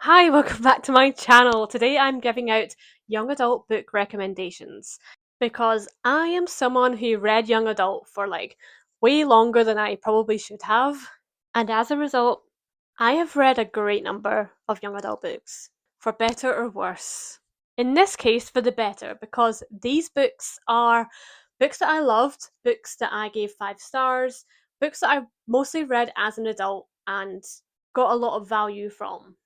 Hi, welcome back to my channel. Today I'm giving out young adult book recommendations because I am someone who read young adult for way longer than I probably should have. And as a result, I have read a great number of young adult books, for better or worse. In this case, for the better, because these books are books that I loved, books that I gave 5 stars, books that I mostly read as an adult and got a lot of value from.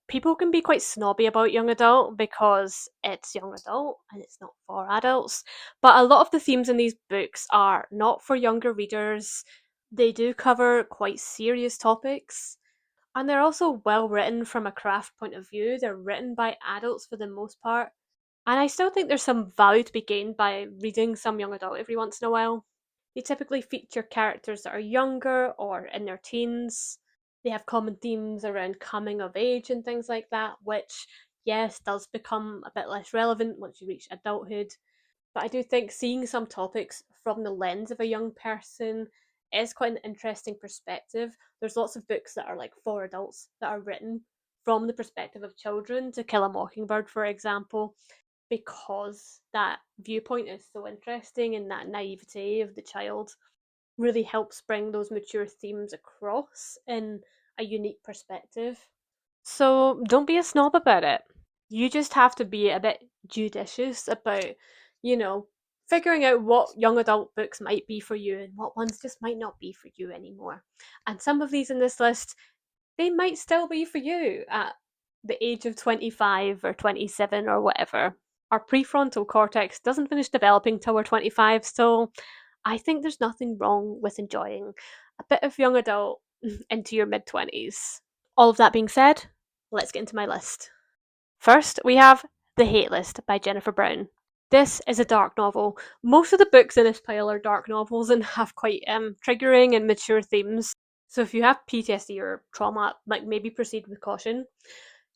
People can be quite snobby about young adult because it's young adult and it's not for adults. But a lot of the themes in these books are not for younger readers. They do cover quite serious topics. And they're also well written from a craft point of view. They're written by adults for the most part. And I still think there's some value to be gained by reading some young adult every once in a while. They typically feature characters that are younger or in their teens. They have common themes around coming of age and things like that, which, yes, does become a bit less relevant once you reach adulthood. But I do think seeing some topics from the lens of a young person is quite an interesting perspective. There's lots of books that are like for adults that are written from the perspective of children. To Kill a Mockingbird, for example, because that viewpoint is so interesting and that naivety of the child really helps bring those mature themes across in a unique perspective. So don't be a snob about it. You just have to be a bit judicious about, you know, figuring out what young adult books might be for you and what ones just might not be for you anymore. And some of these in this list, they might still be for you at the age of 25 or 27 or whatever. Our prefrontal cortex doesn't finish developing till we're 25, so I think there's nothing wrong with enjoying a bit of young adult into your mid 20s. All of that being said, let's get into my list. First, we have The Hate List by Jennifer Brown. This is a dark novel. Most of the books in this pile are dark novels and have quite triggering and mature themes. So if you have PTSD or trauma, maybe proceed with caution.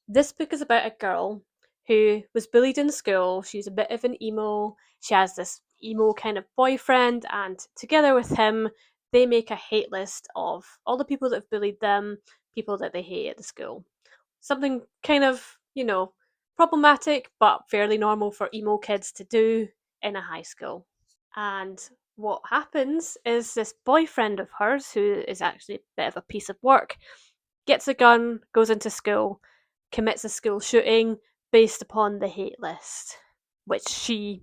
This book is about a girl who was bullied in school. She's a bit of an emo. She has this emo kind of boyfriend, and together with him, they make a hate list of all the people that have bullied them, people that they hate at the school. Something kind of, problematic but fairly normal for emo kids to do in a high school. And what happens is this boyfriend of hers, who is actually a bit of a piece of work, gets a gun, goes into school, commits a school shooting based upon the hate list, which she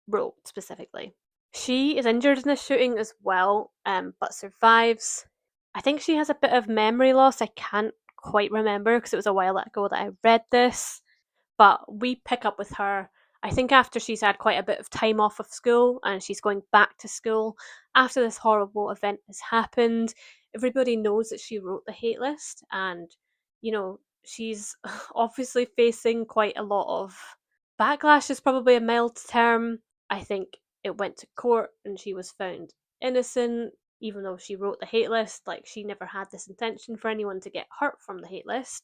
wrote specifically. She is injured in this shooting as well, but survives. I think she has a bit of memory loss. I can't quite remember because it was a while ago that I read this, but we pick up with her. I think after she's had quite a bit of time off of school and she's going back to school after this horrible event has happened. Everybody knows that she wrote the hate list, and she's obviously facing quite a lot of backlash, is probably a mild term. I think it went to court and she was found innocent, even though she wrote the hate list. Like, she never had this intention for anyone to get hurt from the hate list.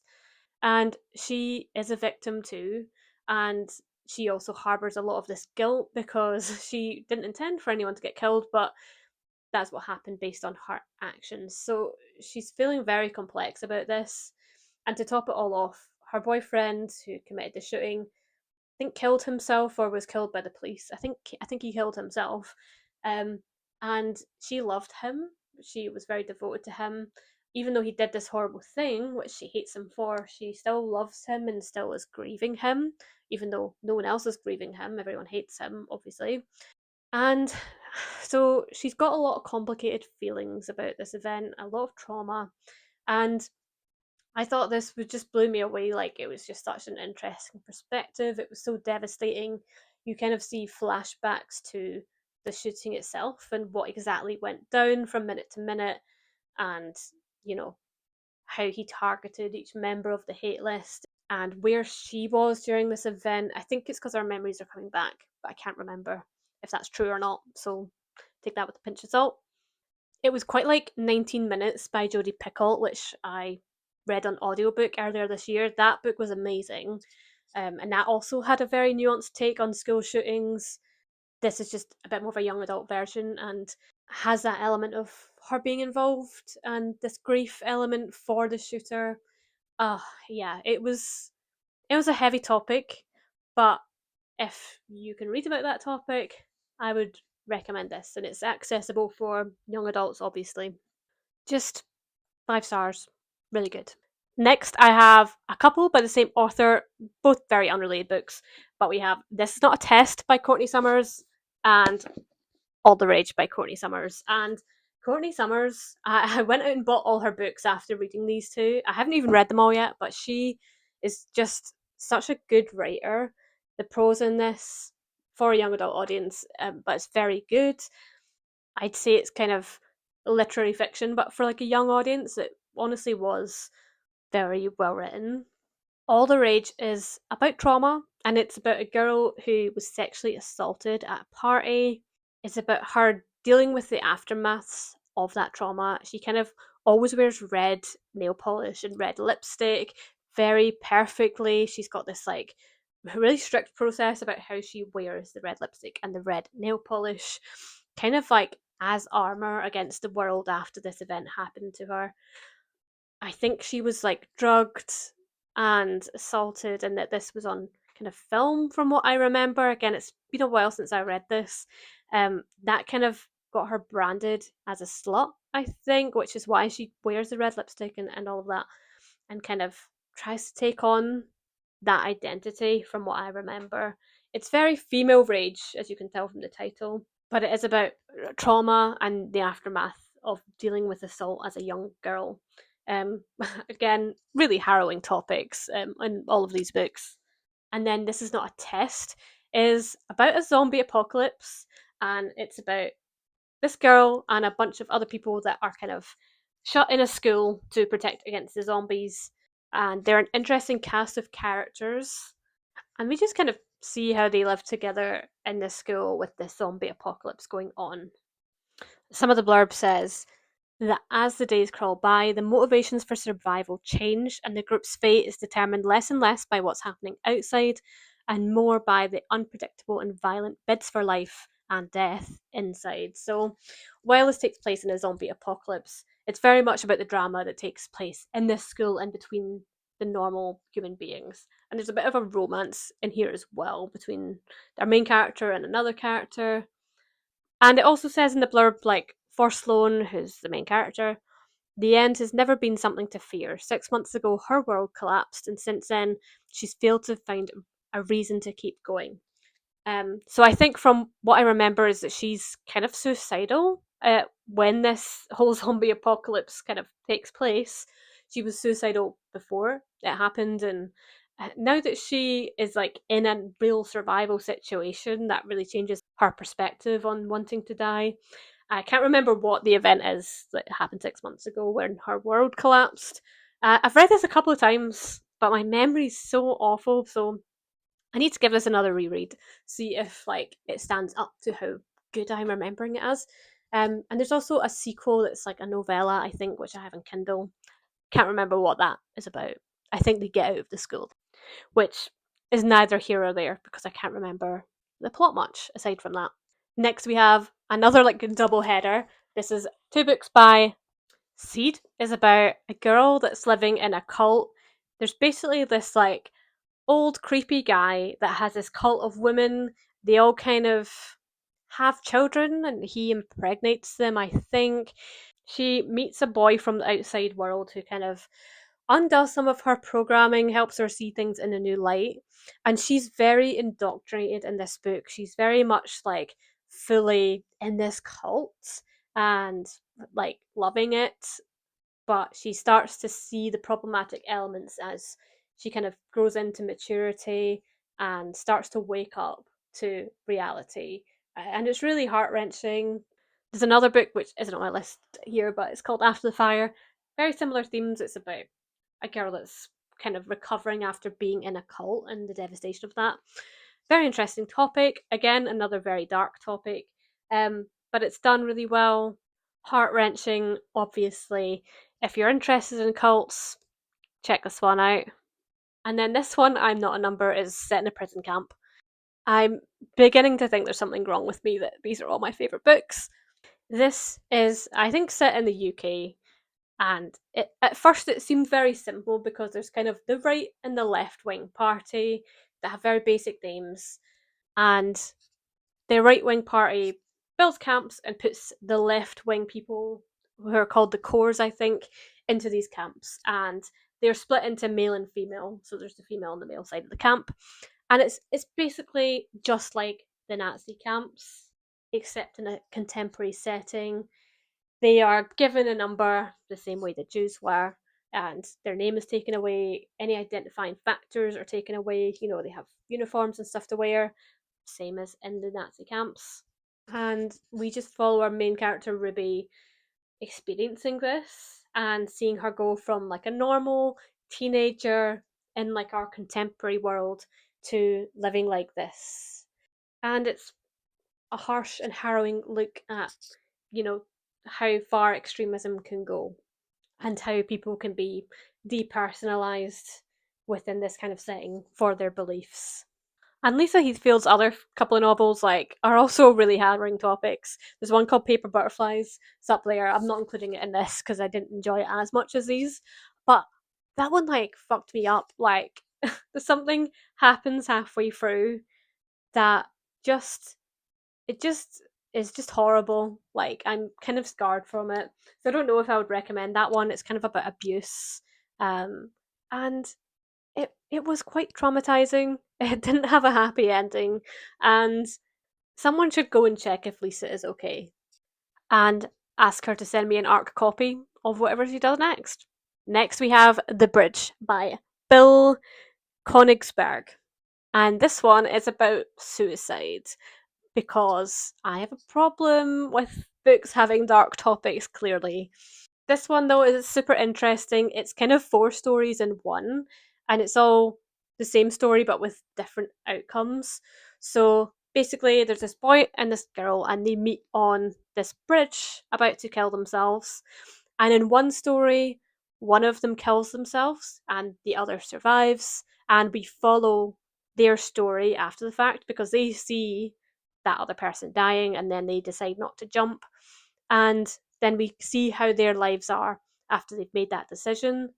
And she is a victim too. And she also harbours a lot of this guilt because she didn't intend for anyone to get killed, but that's what happened based on her actions. So she's feeling very complex about this. And to top it all off, her boyfriend who committed the shooting, I think killed himself or was killed by the police. I think he killed himself. Um, and she loved him. She was very devoted to him. Even though he did this horrible thing, which she hates him for, she still loves him and still is grieving him, even though no one else is grieving him. Everyone hates him, obviously. And so she's got a lot of complicated feelings about this event, a lot of trauma. And I thought this would just blew me away. Like, it was just such an interesting perspective. It was so devastating. You kind of see flashbacks to the shooting itself and what exactly went down from minute to minute, and you know how he targeted each member of the hate list and where she was during this event. I think it's because our memories are coming back, but I can't remember if that's true or not. So take that with a pinch of salt. It was quite like 19 Minutes by Jodi Pickle, which I read on audiobook earlier this year. That book was amazing. And that also had a very nuanced take on school shootings. This is just a bit more of a young adult version and has that element of her being involved and this grief element for the shooter. Yeah, it was a heavy topic, but if you can read about that topic, I would recommend this, and it's accessible for young adults, obviously. Just 5 stars, really good. Next, I have a couple by the same author, both very unrelated books. But we have This Is Not a Test by Courtney Summers and All the Rage by Courtney Summers. And Courtney Summers, I went out and bought all her books after reading these two. I haven't even read them all yet, but she is just such a good writer. The prose in this, for a young adult audience, but it's very good. I'd say it's kind of literary fiction, but for like a young audience, it honestly was very well written. All the Rage is about trauma, and it's about a girl who was sexually assaulted at a party. It's about her dealing with the aftermaths of that trauma. She kind of always wears red nail polish and red lipstick very perfectly. She's got this like really strict process about how she wears the red lipstick and the red nail polish, kind of like as armor against the world after this event happened to her. I think she was like drugged and assaulted, and that this was on kind of film from what I remember. Again, it's been a while since I read this. That kind of got her branded as a slut, I think, which is why she wears the red lipstick and all of that, and kind of tries to take on that identity from what I remember. It's very female rage, as you can tell from the title, but it is about trauma and the aftermath of dealing with assault as a young girl. Um, Again, really harrowing topics in all of these books. And then This Is Not a Test is about a zombie apocalypse, and it's about this girl and a bunch of other people that are kind of shut in a school to protect against the zombies. And they're an interesting cast of characters, and we just kind of see how they live together in this school with this zombie apocalypse going on. Some of the blurb says that as the days crawl by, the motivations for survival change, and the group's fate is determined less and less by what's happening outside and more by the unpredictable and violent bids for life and death inside. So, while this takes place in a zombie apocalypse, it's very much about the drama that takes place in this school and between the normal human beings. And there's a bit of a romance in here as well between our main character and another character. And it also says in the blurb, like, for Sloane, who's the main character, the end has never been something to fear. 6 months ago, her world collapsed, and since then, she's failed to find a reason to keep going. So I think from what I remember is that she's kind of suicidal when this whole zombie apocalypse kind of takes place. She was suicidal before it happened, and now that she is like in a real survival situation, that really changes her perspective on wanting to die. I can't remember what the event is that happened 6 months ago when her world collapsed. I've read this a couple of times, but my memory's so awful, so I need to give this another reread, see if like it stands up to how good I'm remembering it as. And there's also a sequel that's like a novella, I think, which I have on Kindle. Can't remember what that is about. I think they get out of the school, which is neither here or there because I can't remember the plot much aside from that. Next, we have another like double header. This is two books by Seed. Is about a girl that's living in a cult. There's basically this like old creepy guy that has this cult of women. They all kind of have children and he impregnates them, I think. She meets a boy from the outside world who kind of undoes some of her programming, helps her see things in a new light. And she's very indoctrinated in this book. She's very much like fully in this cult and like loving it, but she starts to see the problematic elements as she kind of grows into maturity and starts to wake up to reality. And it's really heart wrenching. There's another book which isn't on my list here, but it's called After the Fire. Very similar themes. It's about a girl that's kind of recovering after being in a cult and the devastation of that. Very interesting topic. Again, another very dark topic, but it's done really well. Heart wrenching, obviously. If you're interested in cults, check this one out. And then this one, I'm Not a Number, is set in a prison camp. I'm beginning to think there's something wrong with me that these are all my favourite books. This is, I think, set in the UK. And at first it seemed very simple because there's kind of the right and the left wing party that have very basic names, and the right wing party builds camps and puts the left wing people, who are called the cores, I think, into these camps. And they're split into male and female. So there's the female and the male side of the camp. And it's basically just like the Nazi camps, except in a contemporary setting. They are given a number the same way the Jews were, and their name is taken away. Any identifying factors are taken away. You know, they have uniforms and stuff to wear, same as in the Nazi camps. And we just follow our main character, Ruby, experiencing this and seeing her go from like a normal teenager in like our contemporary world to living like this. And it's a harsh and harrowing look at, you know, how far extremism can go and how people can be depersonalized within this kind of setting for their beliefs. And Lisa Heathfield's other couple of novels like are also really harrowing topics. There's one called Paper Butterflies. It's up there. I'm not including it in this because I didn't enjoy it as much as these. But that one like fucked me up. Like there's something happens halfway through that just it just is just horrible. Like I'm kind of scarred from it. So I don't know if I would recommend that one. It's kind of about abuse. And it was quite traumatizing. It didn't have a happy ending, and someone should go and check if Lisa is okay, and ask her to send me an ARC copy of whatever she does next. Next, we have The Bridge by Bill Konigsberg, and this one is about suicide because I have a problem with books having dark topics. Clearly, this one though is super interesting. It's kind of four stories in one, and it's all the same story but with different outcomes. So basically, there's this boy and this girl, and they meet on this bridge about to kill themselves. And in one story, one of them kills themselves and the other survives. And we follow their story after the fact because they see that other person dying and then they decide not to jump. And then we see how their lives are after they've made that decision.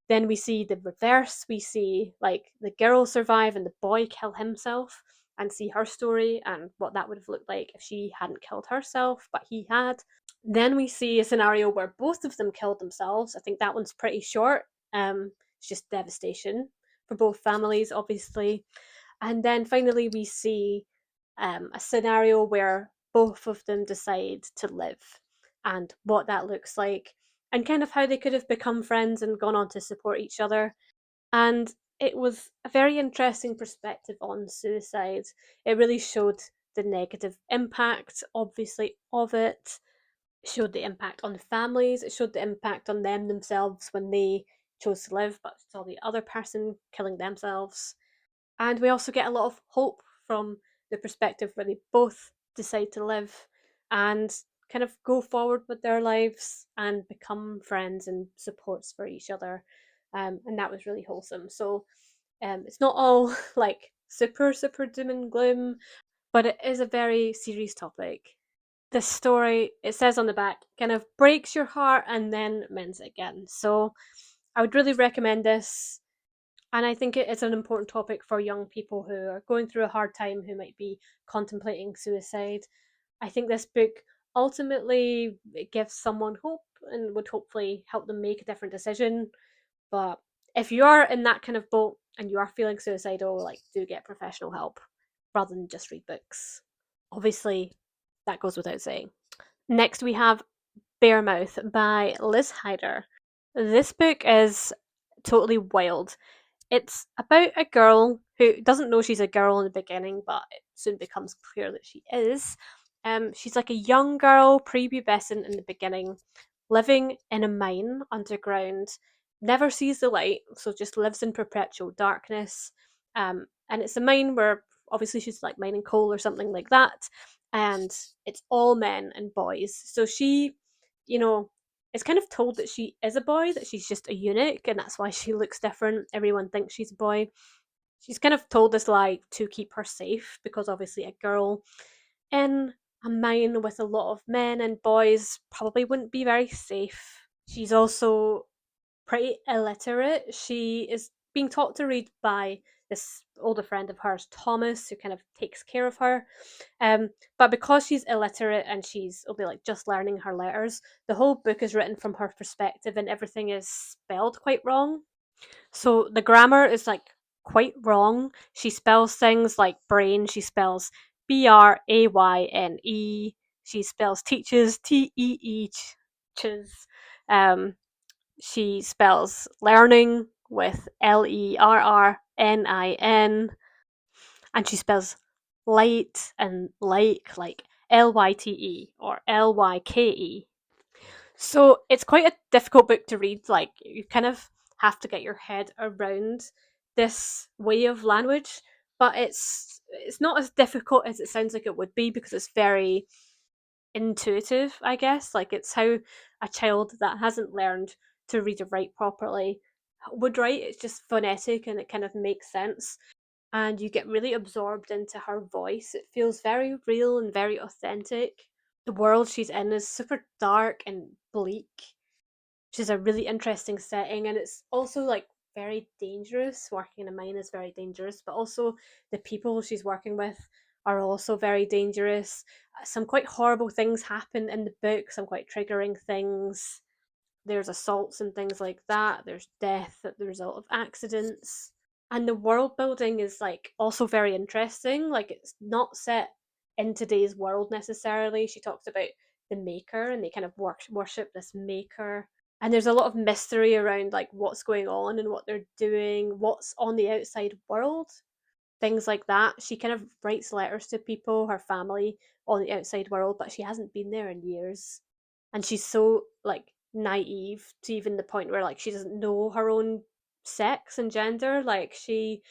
Then we see the reverse. We see like the girl survive and the boy kill himself, and see her story and what that would have looked like if she hadn't killed herself, but he had. Then we see a scenario where both of them killed themselves. I think that one's pretty short. It's just devastation for both families, obviously. And then finally, we see a scenario where both of them decide to live and what that looks like, and kind of how they could have become friends and gone on to support each other. And it was a very interesting perspective on suicide. It really showed the negative impact, obviously, of it. It showed the impact on the families. It showed the impact on them themselves when they chose to live, but saw the other person killing themselves. And we also get a lot of hope from the perspective where they both decide to live and kind of go forward with their lives and become friends and supports for each other. And that was really wholesome. So it's not all like super doom and gloom, but it is a very serious topic. This story, it says on the back, kind of breaks your heart and then mends it again. So I would really recommend this. And I think it is an important topic for young people who are going through a hard time, who might be contemplating suicide. I think this book ultimately it gives someone hope and would hopefully help them make a different decision. But if you are in that kind of boat and you are feeling suicidal, like do get professional help rather than just read books. Obviously, that goes without saying. Next, we have Bearmouth by Liz Hyder. This book is totally wild. It's about a girl who doesn't know she's a girl in the beginning, but it soon becomes clear that she is. She's like a young girl, prepubescent in the beginning, living in a mine underground, never sees the light, so just lives in perpetual darkness. And it's a mine where obviously she's like mining coal or something like that, and it's all men and boys. So she, you know, it's kind of told that she is a boy, that she's just a eunuch, and that's why she looks different. Everyone thinks she's a boy. She's kind of told this lie to keep her safe because obviously a girl in a mine with a lot of men and boys probably wouldn't be very safe. She's also pretty illiterate. She is being taught to read by this older friend of hers, Thomas, who kind of takes care of her. But because she's illiterate and she's only like just learning her letters, the whole book is written from her perspective and everything is spelled quite wrong. So the grammar is like quite wrong. She spells things like brain, she spells Brayne. She spells teaches teaches. Um, she spells learning with Lerrrnin, and she spells light and like Lyte or Lyke. So it's quite a difficult book to read. Like you kind of have to get your head around this way of language, but it's not as difficult as it sounds like it would be because it's very intuitive, I guess. Like it's how a child that hasn't learned to read or write properly would write. It's just phonetic and it kind of makes sense. And you get really absorbed into her voice. It feels very real and very authentic. The world she's in is super dark and bleak, which is a really interesting setting. And it's also like very dangerous. Working in a mine is very dangerous, but also the people she's working with are also very dangerous. Some quite horrible things happen in the book, some quite triggering things. There's assaults and things like that. There's death at the result of accidents. And the world building is like also very interesting. Like it's not set in today's world necessarily. She talks about the maker and they kind of worship this maker. And there's a lot of mystery around like what's going on and what they're doing, what's on the outside world, things like that. She kind of writes letters to people, her family on the outside world, but she hasn't been there in years. And she's so like naive to even the point where like she doesn't know her own sex and gender. Like she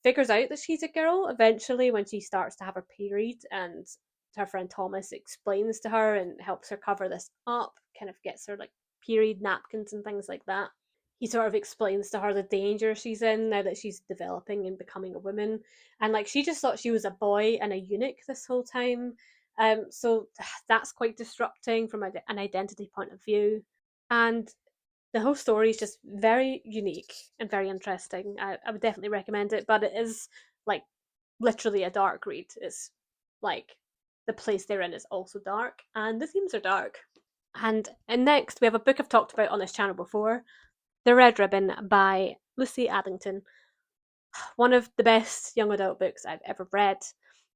figures out that she's a girl eventually when she starts to have her period, and her friend Thomas explains to her and helps her cover this up, kind of gets her like period napkins and things like that. He sort of explains to her the danger she's in now that she's developing and becoming a woman. And like she just thought she was a boy and a eunuch this whole time. So that's quite disrupting from an identity point of view. And the whole story is just very unique and very interesting. I would definitely recommend it, but it is like literally a dark read. It's like the place they're in is also dark, and the themes are dark. And next, we have a book I've talked about on this channel before, The Red Ribbon by Lucy Addlington. One of the best young adult books I've ever read.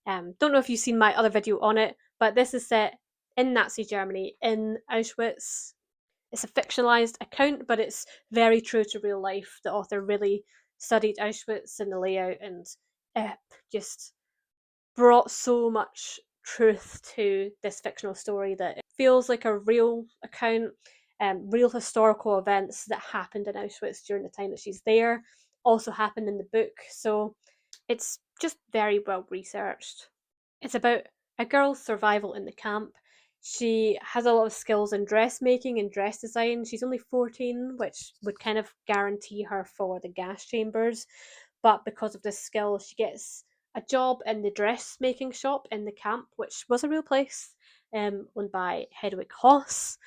Don't know if you've seen my other video on it, but this is set in Nazi Germany, in Auschwitz. It's a fictionalized account, but it's very true to real life. The author really studied Auschwitz and the layout and just brought so much truth to this fictional story that it feels like a real account, real historical events that happened in Auschwitz during the time that she's there also happened in the book. So it's just very well researched. It's about a girl's survival in the camp. She has a lot of skills in dressmaking and dress design. She's only 14, which would kind of guarantee her for the gas chambers. But because of this skill, she gets a job in the dressmaking shop in the camp, which was a real place, owned by Hedwig Hoss.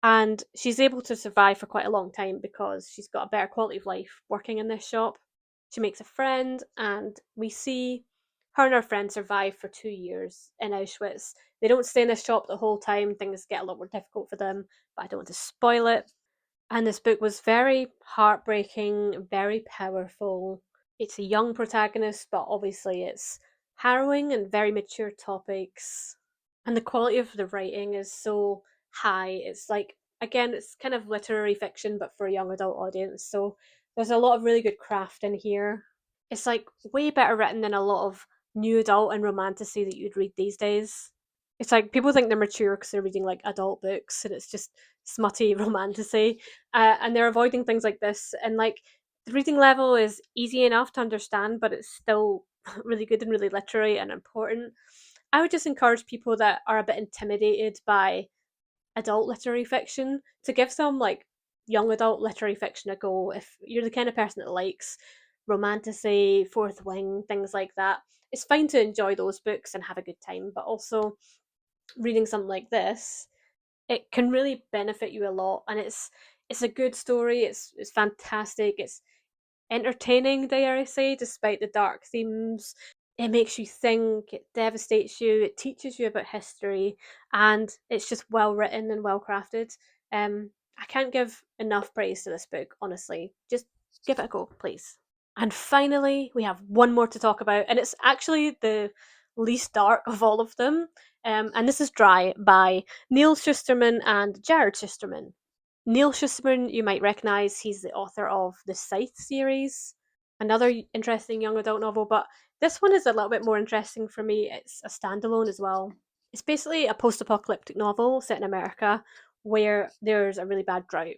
And she's able to survive for quite a long time because she's got a better quality of life working in this shop. She makes a friend, and we see her and her friend survive for 2 years in Auschwitz. They don't stay in this shop the whole time, things get a lot more difficult for them, but I don't want to spoil it. And this book was very heartbreaking, very powerful. It's a young protagonist, but obviously it's harrowing and very mature topics. And the quality of the writing is so high. It's like, again, it's kind of literary fiction, but for a young adult audience. So there's a lot of really good craft in here. It's like way better written than a lot of new adult and romantasy that you'd read these days. It's like people think they're mature because they're reading like adult books and it's just smutty romantasy, and they're avoiding things like this. And like the reading level is easy enough to understand, but it's still really good and really literary and important. I would just encourage people that are a bit intimidated by adult literary fiction to give some like young adult literary fiction a go. If you're the kind of person that likes romantasy, Fourth Wing, things like that, it's fine to enjoy those books and have a good time, but also reading something like this, it can really benefit you a lot, and it's a good story. It's fantastic. It's entertaining, dare I say, despite the dark themes. It makes you think, it devastates you, it teaches you about history, and it's just well written and well crafted. I can't give enough praise to this book, honestly. Just give it a go, please. And finally, we have one more to talk about, and it's actually the least dark of all of them. And this is Dry by Neil Shusterman and Jarod Shusterman. Neil Shusterman, you might recognise, he's the author of the Scythe series, another interesting young adult novel, but this one is a little bit more interesting for me. It's a standalone as well. It's basically a post apocalyptic novel set in America where there's a really bad drought.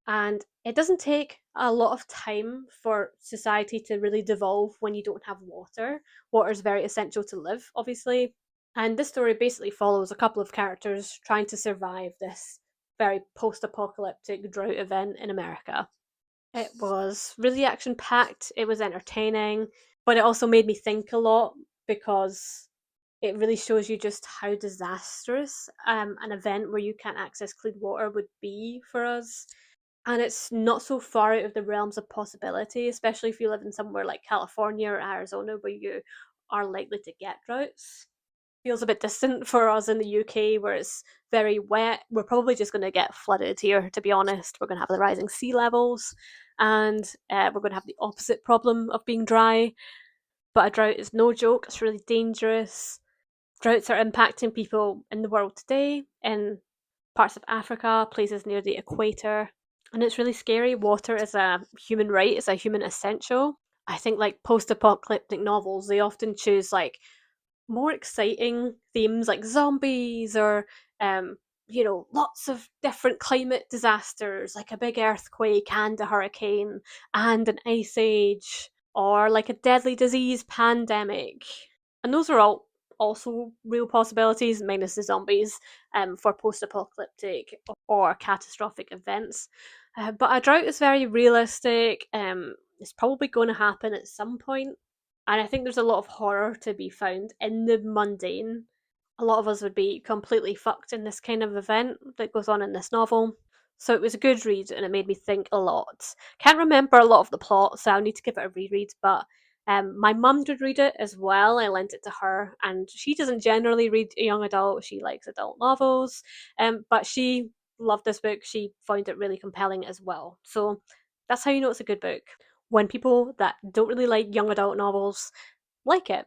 And it doesn't take a lot of time for society to really devolve when you don't have water. Water is very essential to live, obviously. And this story basically follows a couple of characters trying to survive this very post apocalyptic drought event in America. It was really action packed, it was entertaining, but it also made me think a lot because it really shows you just how disastrous an event where you can't access clean water would be for us. And it's not so far out of the realms of possibility, especially if you live in somewhere like California or Arizona where you are likely to get droughts. Feels a bit distant for us in the UK where it's very wet. We're probably just going to get flooded here, to be honest. We're going to have the rising sea levels, and we're going to have the opposite problem of being dry. But a drought is no joke, it's really dangerous. Droughts are impacting people in the world today, in parts of Africa, places near the equator. And it's really scary. Water is a human right, it's a human essential. I think like post-apocalyptic novels, they often choose like more exciting themes like zombies or lots of different climate disasters like a big earthquake and a hurricane and an ice age or like a deadly disease pandemic. And those are all also real possibilities, minus the zombies, for post apocalyptic or catastrophic events. But a drought is very realistic. It's probably going to happen at some point. And I think there's a lot of horror to be found in the mundane. A lot of us would be completely fucked in this kind of event that goes on in this novel. So it was a good read and it made me think a lot. Can't remember a lot of the plot, so I'll need to give it a reread. But my mum did read it as well. I lent it to her, and she doesn't generally read young adult. She likes adult novels, but she loved this book. She found it really compelling as well. So that's how you know it's a good book. When people that don't really like young adult novels like it.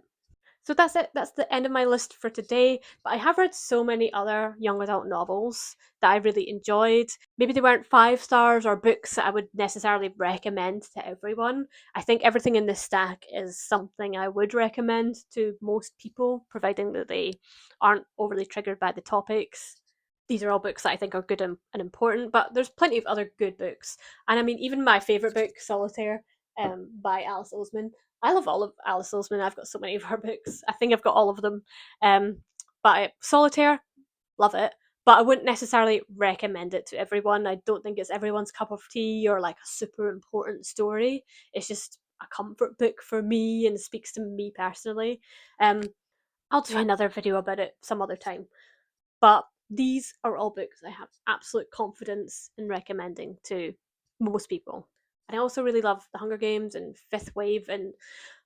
So that's it. That's the end of my list for today. But I have read so many other young adult novels that I really enjoyed. Maybe they weren't 5 stars or books that I would necessarily recommend to everyone. I think everything in this stack is something I would recommend to most people, providing that they aren't overly triggered by the topics. These are all books that I think are good and important, but there's plenty of other good books. And I mean, even my favourite book, Solitaire, by Alice Oseman, I love all of Alice Oseman. I've got so many of her books. I think I've got all of them. But Solitaire, love it. But I wouldn't necessarily recommend it to everyone. I don't think it's everyone's cup of tea or like a super important story. It's just a comfort book for me and speaks to me personally. I'll do another video about it some other time. But these are all books I have absolute confidence in recommending to most people. And I also really love The Hunger Games and Fifth Wave and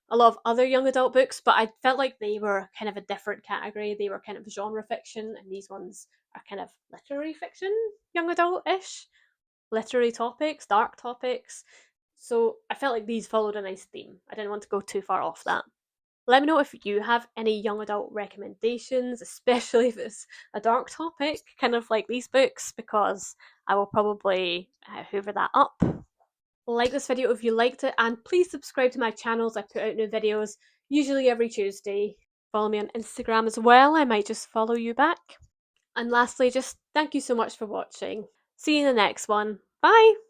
a lot of other young adult books, but I felt like they were kind of a different category. They were kind of genre fiction, and these ones are kind of literary fiction, young adult ish, literary topics, dark topics. So I felt like these followed a nice theme. I didn't want to go too far off that. Let me know if you have any young adult recommendations, especially if it's a dark topic, kind of like these books, because I will probably hoover that up. Like this video if you liked it, and please subscribe to my channels. I put out new videos usually every Tuesday. Follow me on Instagram as well, I might just follow you back. And lastly, just thank you so much for watching. See you in the next one. Bye!